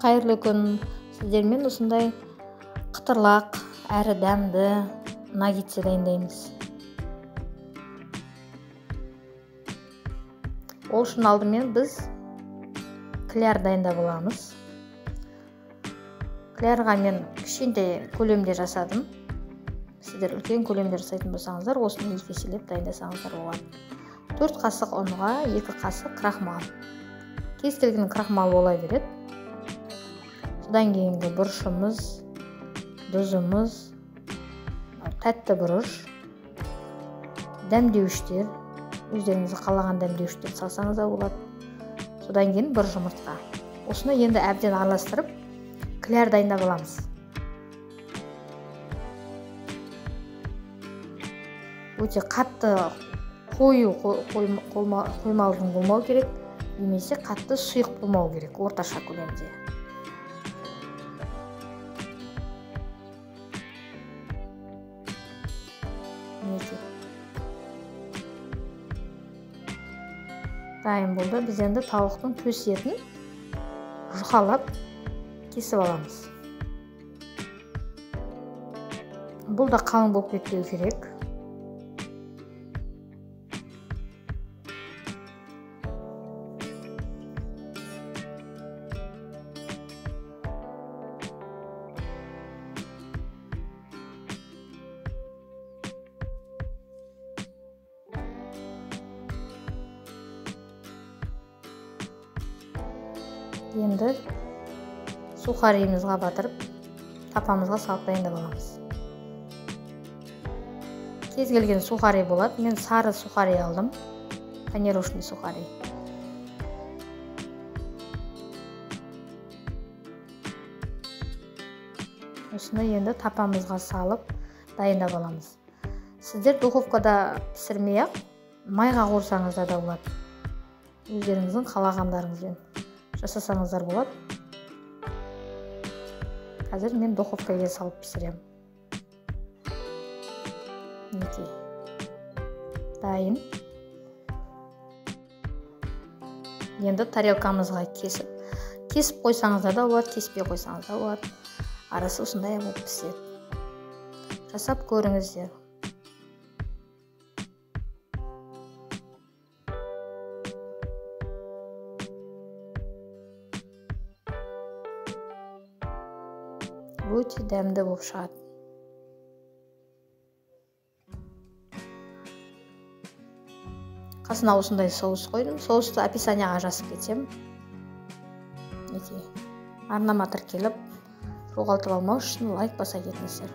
қайырлы күн. Сіздермен осындай қытырлақ әрі дәмді наггетс дайындаймыз. Ол үшін алдымен біз кляр дайындап аламыз. Клярға мен кішкентай көлемде жасадым. Сіздер үлкен көлемде жасайтын болсаңыздар, осыны екі еселеп дайындасаңыздар болады. 4 қасық ұнға 2 қасық крахмал. Кез келген крахмал бола береді. Содан кейінгі бұрышымыз, тұзымыз, тәтті бұрыш, дәмдеуіштер, өздеріңізге қалаған дәмдеуіштер салсаңыз да болады. Содан кейін бір жұмыртқа. Осыны енді әбден араластырып, кляр дайындап аламыз. Өте қатты қою қоймалдың болмау керек, немесе қатты сұйық болмау керек, орташа көлемде. Дайын болды. Біз енді тауықтың төс етін жұқалап кесіп аламыз. Бұл да қалың болып кетпеу керек. Енді сухарийімізға батырып, тапамызға салып дайындап аламыз. Кез келген сухарий болады. Мен сары сухарий алдым. Панировочный сухарий. Осыны енді тапамызға салып дайындап аламыз. Сіздер духовкада пісірмей-ақ майға қуырсаңыздар да болады. Өздеріңіздің қалағандарыңызбен жасасаңыздар болады. Қазір мен духовкаға салып пісірем. Мінекей. Дайын. Енді тарелкамызға кесіп қойсаңыздар да болады, кеспей қойсаңыздар да болады. Арасы осындай болып піседі. Жасап көріңіздер. Өте дәмді болып шығады. Қасына осындай соус қойдым. Соусты описанияға жазып кетсем. Арнама тіркеліп, жоғалтып алмау үшін лайк баса кетіңіздер.